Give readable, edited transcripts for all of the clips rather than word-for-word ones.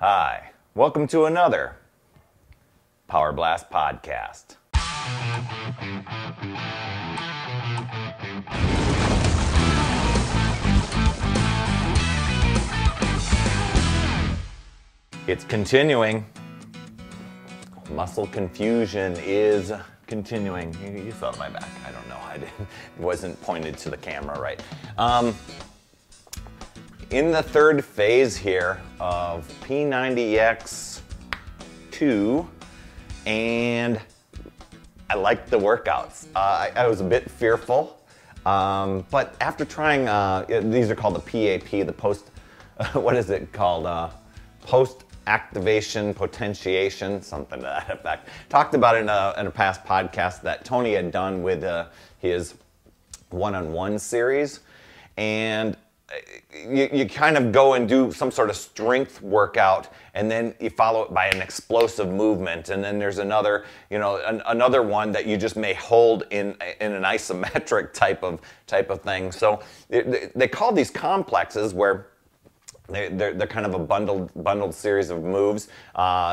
Hi, welcome to another Power Blast podcast. It's continuing. Muscle confusion is continuing. You felt my back. I don't know. It wasn't pointed to the camera right. In the third phase here of P90X2, and I liked the workouts. I was a bit fearful, but after trying, these are called the P.A.P, the post, what is it called? Post-activation potentiation, something to that effect. Talked about it in a past podcast that Tony had done with his one-on-one series, and you kind of go and do some sort of strength workout, and then you follow it by an explosive movement, and then there's another, another one that you just may hold in an isometric type of thing. So they call these complexes where they're kind of a bundled series of moves.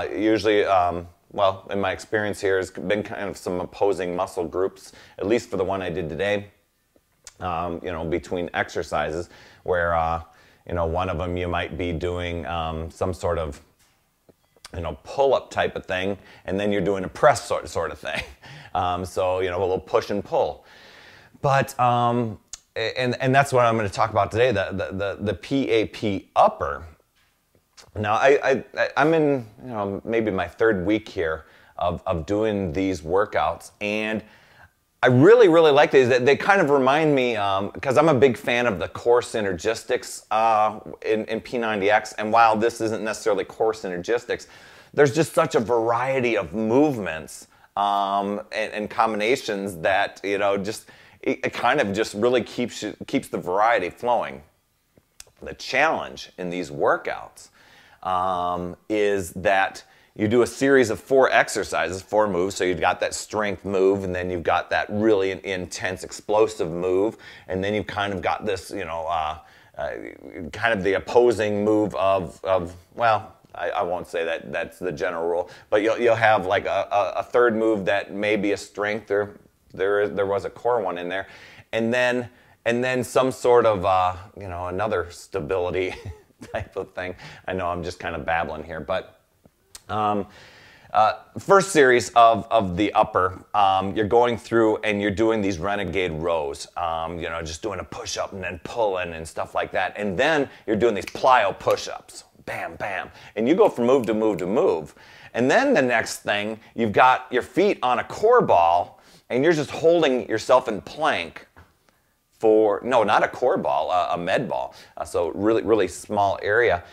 Usually, well, in my experience here, has been kind of some opposing muscle groups, at least for the one I did today. Between exercises where, one of them you might be doing some sort of, pull-up type of thing, and then you're doing a press sort of thing. So, a little push and pull. But, and that's what I'm going to talk about today, the P.A.P. upper. Now, I'm in, maybe my third week here of doing these workouts, and I really like these. They kind of remind me, because I'm a big fan of the core synergistics in P90X, and while this isn't necessarily core synergistics, there's just such a variety of movements and combinations that, it kind of just really keeps the variety flowing. The challenge in these workouts is that you do a series of 4 exercises, 4 moves, so you've got that strength move, and then you've got that really intense explosive move, and then you've kind of got this, kind of the opposing move of well, I won't say that that's the general rule, but you'll have like a third move that may be a strength, or there was a core one in there, and then some sort of, another stability type of thing. I know I'm just kind of babbling here, but first series of the upper, you're going through and you're doing these renegade rows, just doing a push-up and then pulling and stuff like that. And then you're doing these plyo push-ups, bam, bam. And you go from move to move to move. And then the next thing, you've got your feet on a core ball and you're just holding yourself in plank for, no, not a core ball, a med ball. So really small area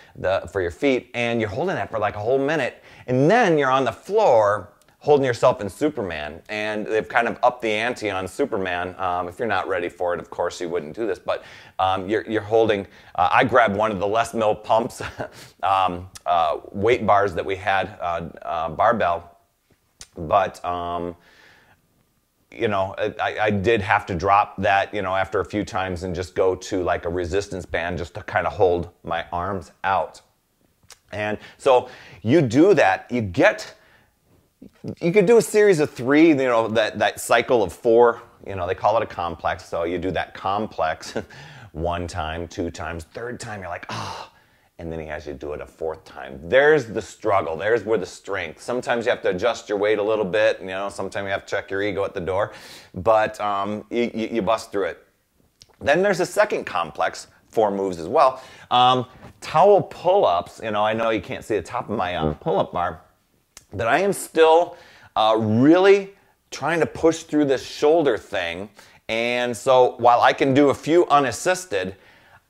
for your feet, and you're holding that for like a whole minute, and then you're on the floor holding yourself in Superman, and they've kind of upped the ante on Superman. If you're not ready for it, of course you wouldn't do this, but you're holding, I grabbed one of the Les Mill pumps, weight bars that we had, barbell, but I did have to drop that, after a few times and just go to like a resistance band just to kind of hold my arms out. And so you do that, you could do a series of 3, that cycle of 4, they call it a complex. So you do that complex 1 time, 2 times, 3rd time, you're like, oh. And then he has you do it a 4th time. There's the struggle. There's where the strength. Sometimes you have to adjust your weight a little bit. Sometimes you have to check your ego at the door. But you bust through it. Then there's a second complex, 4 moves as well. Towel pull-ups. I know you can't see the top of my pull-up bar, but I am still really trying to push through this shoulder thing. And so while I can do a few unassisted,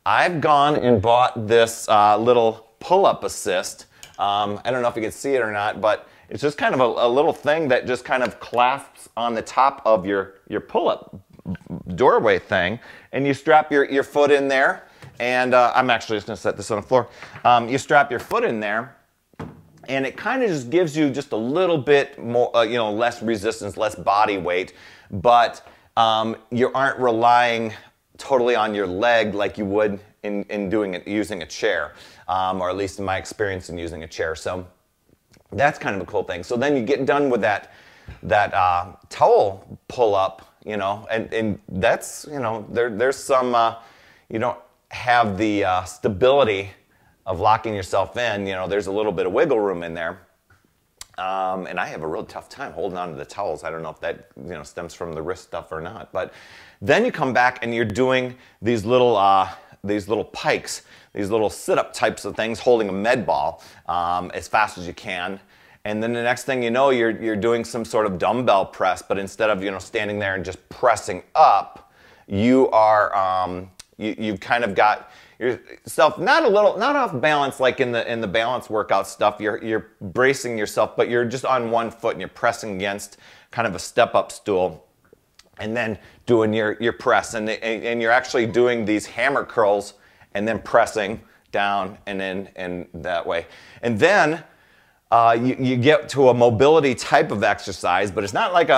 I've gone and bought this little pull-up assist. I don't know if you can see it or not, but it's just kind of a little thing that just kind of clasps on the top of your pull-up doorway thing, and you strap your foot in there, and I'm actually just going to set this on the floor. You strap your foot in there, and it kind of just gives you just a little bit more, less resistance, less body weight, but you aren't relying totally on your leg like you would in doing it using a chair, or at least in my experience in using a chair. So that's kind of a cool thing. So then you get done with that towel pull up, you know, and that's, you know, there's some, you don't have the stability of locking yourself in. You know, there's a little bit of wiggle room in there. And I have a real tough time holding on to the towels. I don't know if that, you know, stems from the wrist stuff or not. But then you come back and you're doing these little pikes, these little sit-up types of things, holding a med ball as fast as you can. And then the next thing you know, you're doing some sort of dumbbell press, but instead of, you know, standing there and just pressing up, you are you've kind of got yourself not off balance like in the balance workout stuff. You're bracing yourself, but you're just on one foot and you're pressing against kind of a step-up stool, and then doing your press, and you're actually doing these hammer curls and then pressing down and then and that way, and then you get to a mobility type of exercise, but it's not like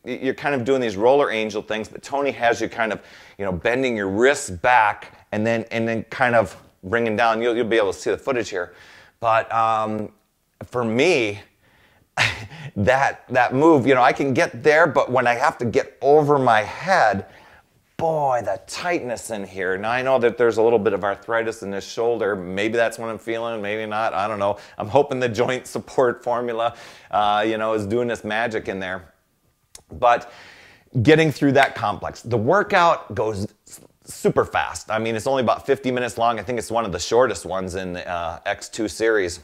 you're kind of doing these roller angel things, but Tony has you kind of, you know, bending your wrists back and then kind of bringing down. You'll be able to see the footage here. But for me, that move, you know, I can get there, but when I have to get over my head, boy, the tightness in here. Now, I know that there's a little bit of arthritis in this shoulder. Maybe that's what I'm feeling, maybe not. I don't know. I'm hoping the joint support formula, you know, is doing this magic in there. But getting through that complex. The workout goes super fast. I mean, it's only about 50 minutes long. I think it's one of the shortest ones in the X2 series,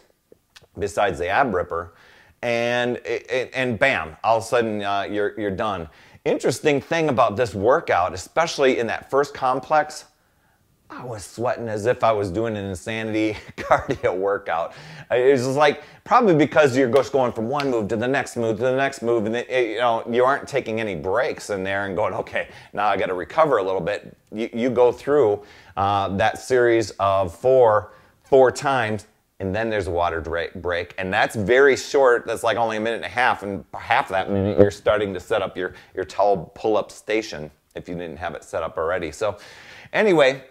besides the ab ripper. And bam, all of a sudden you're done. Interesting thing about this workout, especially in that first complex, I was sweating as if I was doing an insanity cardio workout. It was just like, probably because you're just going from one move to the next move to the next move, and you know, you aren't taking any breaks in there and going, okay, now I got to recover a little bit. You go through that series of four times, and then there's a water break, and that's very short. That's like only a minute and a half, and half that minute you're starting to set up your towel pull-up station if you didn't have it set up already. So anyway,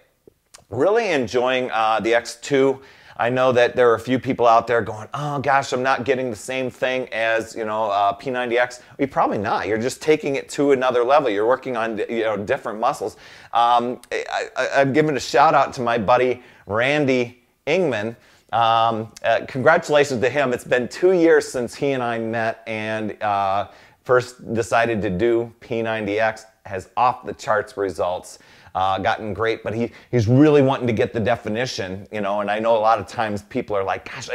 really enjoying the X2. I know that there are a few people out there going, oh gosh, I'm not getting the same thing as, you know, P90X. You're probably not. You're just taking it to another level. You're working on, you know, different muscles. I've given a shout out to my buddy Randy Ingman. Congratulations to him. It's been 2 years since he and I met and first decided to do P90X. Has off the charts results. Gotten great, but he's really wanting to get the definition, you know, and I know a lot of times people are like, gosh,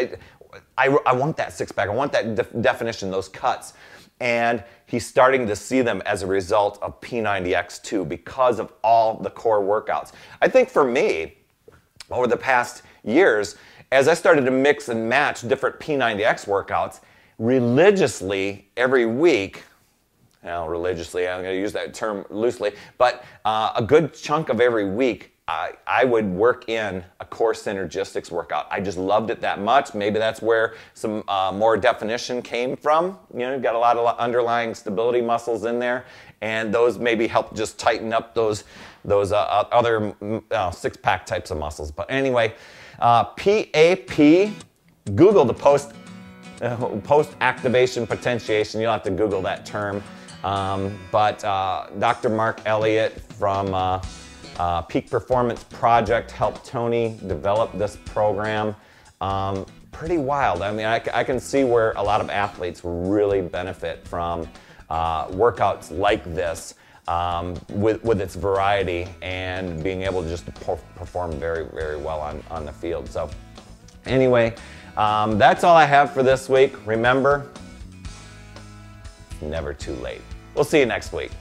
I want that six-pack, I want that definition, those cuts, and he's starting to see them as a result of P90X2 because of all the core workouts. I think for me, over the past years, as I started to mix and match different P90X workouts religiously every week, now, religiously, I'm going to use that term loosely, but a good chunk of every week, I would work in a core synergistics workout. I just loved it that much. Maybe that's where some more definition came from. You know, you've got a lot of underlying stability muscles in there, and those maybe help just tighten up those other six-pack types of muscles. But anyway, P.A.P, Google the post-activation potentiation. You'll have to Google that term. But Dr. Mark Elliott from Peak Performance Project helped Tony develop this program. Pretty wild. I mean, I can see where a lot of athletes really benefit from workouts like this with its variety and being able to just perform very, very well on the field. So anyway, that's all I have for this week. Remember, never too late. We'll see you next week.